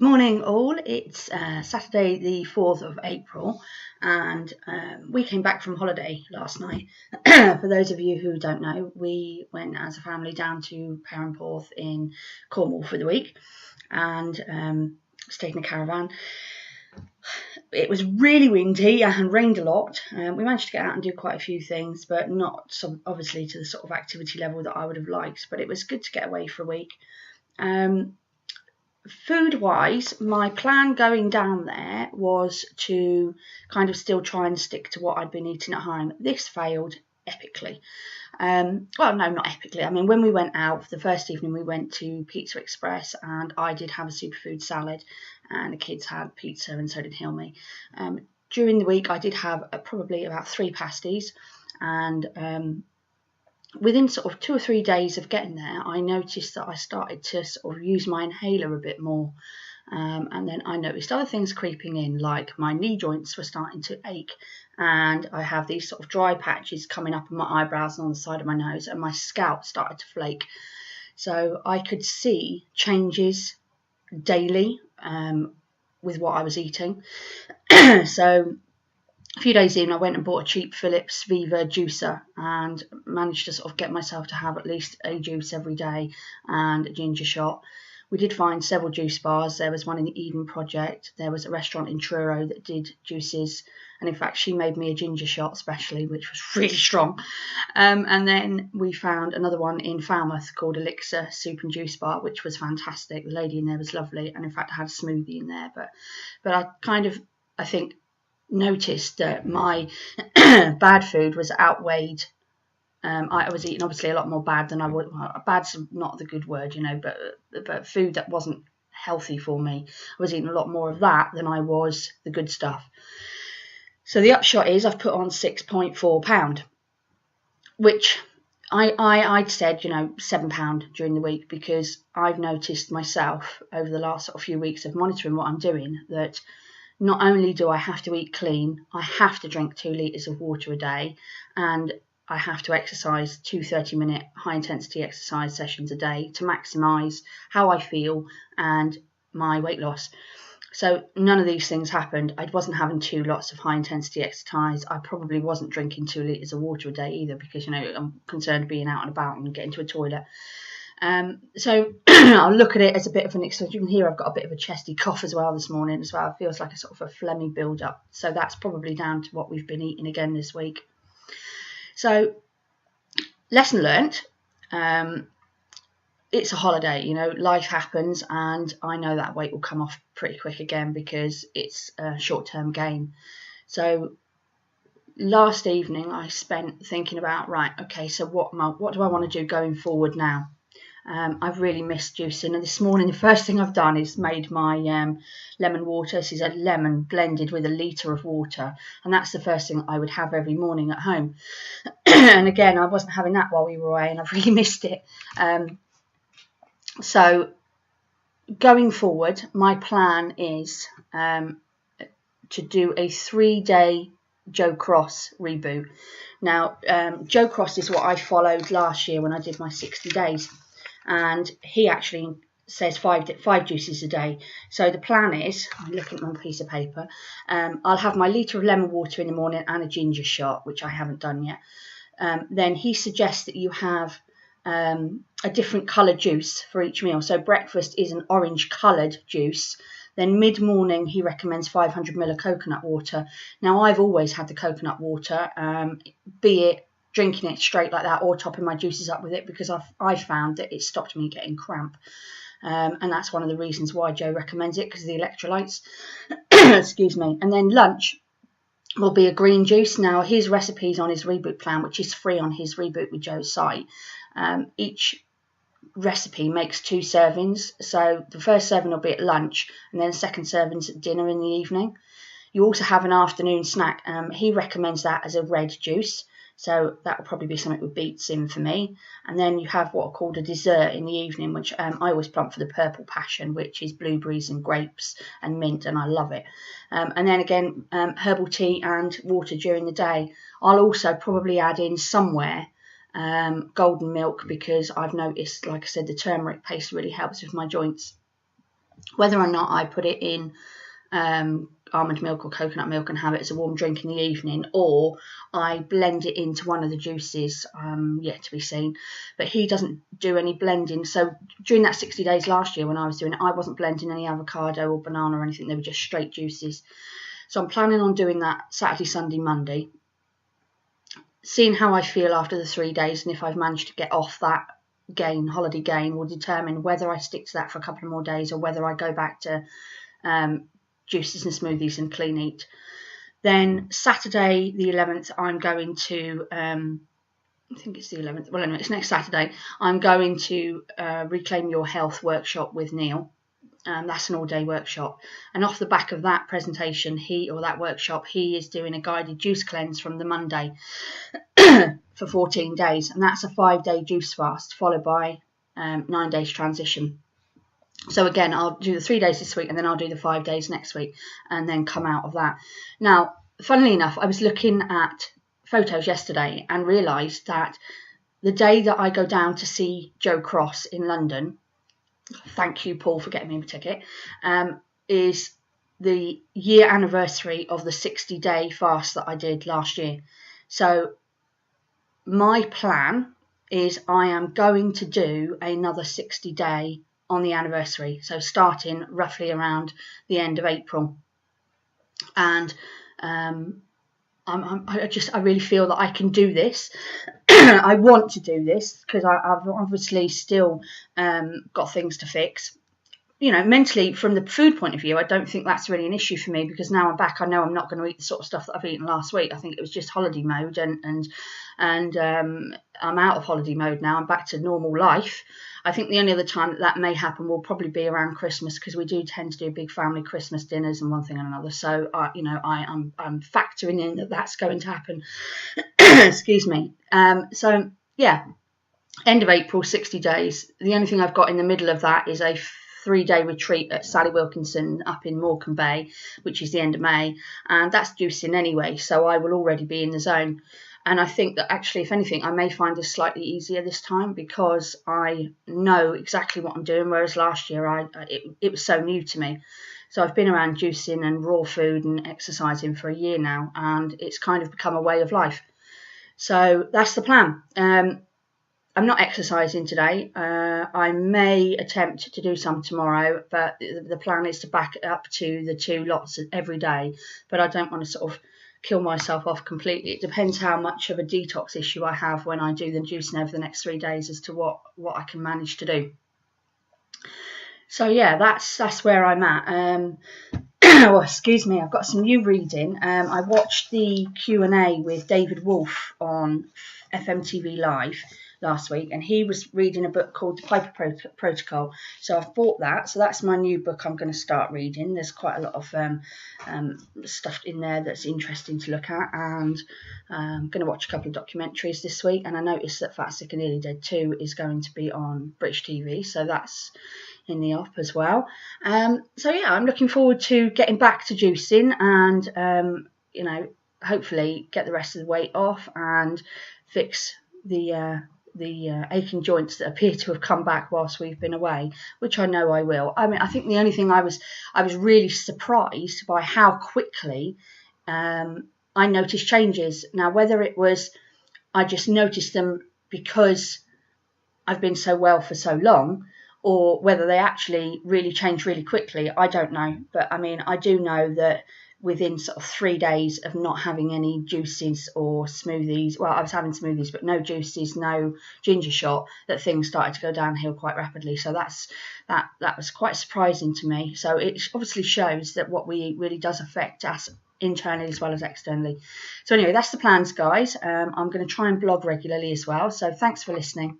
Morning all, it's Saturday the 4th of April and we came back from holiday last night. For those of you who don't know, we went as a family down to Perranporth in Cornwall for the week and stayed in a caravan. It was really windy and rained a lot. We managed to get out and do quite a few things, but not obviously to the sort of activity level that I would have liked, but it was good to get away for a week. Food-wise, my plan going down there was to kind of still try and stick to what I'd been eating at home. This failed epically. Well, no, not epically. I mean, when we went out, the first evening we went to Pizza Express and I did have a superfood salad and the kids had pizza and so did Hilmi. During the week, I did have probably about 3 pasties and within sort of 2 or 3 days of getting there, I noticed that I started to sort of use my inhaler a bit more. And then I noticed other things creeping in, like my knee joints were starting to ache. And I have these sort of dry patches coming up on my eyebrows and on the side of my nose, and my scalp started to flake. So I could see changes daily with what I was eating. So a few days in, I went and bought a cheap Philips Viva juicer and managed to sort of get myself to have at least a juice every day and a ginger shot. We did find several juice bars. There was one in the Eden Project. There was a restaurant in Truro that did juices. And in fact, she made me a ginger shot specially, which was really strong. And then we found another one in Falmouth called Elixir Soup and Juice Bar, which was fantastic. The lady in there was lovely. And in fact, I had a smoothie in there. But I think, noticed that my bad food was outweighed. I was eating obviously a lot more bad than I would. Well, bad's not the good word, but food that wasn't healthy for me. I was eating a lot more of that than I was the good stuff. So the upshot is I've put on 6.4 pound, which I'd said, £7 during the week, because I've noticed myself over the last sort of few weeks of monitoring what I'm doing that not only do I have to eat clean, I have to drink 2 litres of water a day, and I have to exercise 2 30-minute high-intensity exercise sessions a day to maximise how I feel and my weight loss. So none of these things happened. I wasn't having 2 lots of high-intensity exercise. I probably wasn't drinking 2 litres of water a day either, because, I'm concerned being out and about and getting to a toilet. So I'll look at it as a bit of an excuse. You can hear I've got a bit of a chesty cough as well this morning as well. It feels like a sort of a phlegmy build-up. So that's probably down to what we've been eating again this week. So lesson learnt. It's a holiday, life happens, and I know that weight will come off pretty quick again because it's a short-term gain. So last evening I spent thinking about, right, okay, so what do I want to do going forward now? I've really missed juicing, and this morning the first thing I've done is made my lemon water. This is a lemon blended with a litre of water, and that's the first thing I would have every morning at home. And again, I wasn't having that while we were away, and I've really missed it. So going forward, my plan is to do a 3-day Joe Cross reboot. Now, Joe Cross is what I followed last year when I did my 60 days. And he actually says five juices a day. So the plan is, I'm looking at my piece of paper, I'll have my litre of lemon water in the morning and a ginger shot, which I haven't done yet. Then he suggests that you have a different coloured juice for each meal. So breakfast is an orange coloured juice. Then mid-morning he recommends 500 ml of coconut water. Now I've always had the coconut water, be it drinking it straight like that or topping my juices up with it, because I've found that it stopped me getting cramp. And that's one of the reasons why Joe recommends it, because of the electrolytes. Excuse me. And then lunch will be a green juice. Now his recipe's on his Reboot plan, which is free on his Reboot with Joe's site. Each recipe makes 2 servings. So the first serving will be at lunch, and then the second serving's at dinner in the evening. You also have an afternoon snack. He recommends that as a red juice. So that will probably be something with beets in for me. And then you have what are called a dessert in the evening, which I always plump for the purple passion, which is blueberries and grapes and mint, and I love it. And then again, herbal tea and water during the day. I'll also probably add in somewhere golden milk, because I've noticed, like I said, the turmeric paste really helps with my joints. Whether or not I put it in almond milk or coconut milk and have it as a warm drink in the evening, or I blend it into one of the juices, yet to be seen. But he doesn't do any blending. So during that 60 days last year when I was doing it, I wasn't blending any avocado or banana or anything. They were just straight juices. So I'm planning on doing that Saturday, Sunday, Monday, seeing how I feel after the 3 days, and if I've managed to get off that holiday gain, will determine whether I stick to that for a couple of more days or whether I go back to juices and smoothies and clean eat. Then Saturday the 11th, I'm going to, I think it's the 11th, well anyway, it's next Saturday, I'm going to Reclaim Your Health workshop with Neil. That's an all-day workshop, and off the back of that presentation, that workshop, he is doing a guided juice cleanse from the Monday for 14 days, and that's a 5-day juice fast followed by 9 days transition. So again, I'll do the 3 days this week, and then I'll do the 5 days next week, and then come out of that. Now, funnily enough, I was looking at photos yesterday and realised that the day that I go down to see Joe Cross in London, thank you, Paul, for getting me a ticket, is the year anniversary of the 60-day fast that I did last year. So my plan is I am going to do another 60-day on the anniversary, so starting roughly around the end of April. And I really feel that I can do this. I want to do this because I've obviously still got things to fix. You know, mentally, from the food point of view, I don't think that's really an issue for me, because now I'm back, I know I'm not going to eat the sort of stuff that I've eaten last week. I think it was just holiday mode, and I'm out of holiday mode now. I'm back to normal life. I think the only other time that may happen will probably be around Christmas, because we do tend to do big family Christmas dinners and one thing and another. So, I'm factoring in that that's going to happen. Excuse me. So, yeah, end of April, 60 days. The only thing I've got in the middle of that is a 3-day retreat at Sally Wilkinson up in Morecambe Bay, which is the end of May, and that's juicing anyway, so I will already be in the zone. And I think that actually, if anything, I may find this slightly easier this time, because I know exactly what I'm doing, whereas last year it was so new to me. So I've been around juicing and raw food and exercising for a year now, and it's kind of become a way of life. So that's the plan. I'm not exercising today. I may attempt to do some tomorrow, but the plan is to back it up to the 2 lots every day. But I don't want to sort of kill myself off completely. It depends how much of a detox issue I have when I do the juicing over the next 3 days as to what I can manage to do. So yeah, that's where I'm at. Oh, excuse me, I've got some new reading. I watched the Q&A with David Wolfe on FMTV Live last week, and he was reading a book called The Piper Protocol. So I've bought that. So that's my new book I'm going to start reading. There's quite a lot of stuff in there that's interesting to look at, and I'm going to watch a couple of documentaries this week. And I noticed that Fat, Sick and Nearly Dead 2 is going to be on British TV, so that's in the op as well. So yeah, I'm looking forward to getting back to juicing and hopefully get the rest of the weight off and fix the aching joints that appear to have come back whilst we've been away, which I know I will. I mean, I think the only thing I was really surprised by how quickly I noticed changes. Now, whether it was I just noticed them because I've been so well for so long, or whether they actually really change really quickly, I don't know. But I mean, I do know that within sort of 3 days of not having any juices or smoothies, well, I was having smoothies, but no juices, no ginger shot, that things started to go downhill quite rapidly. So that was quite surprising to me. So it obviously shows that what we eat really does affect us internally as well as externally. So anyway, that's the plans, guys. I'm going to try and blog regularly as well. So thanks for listening.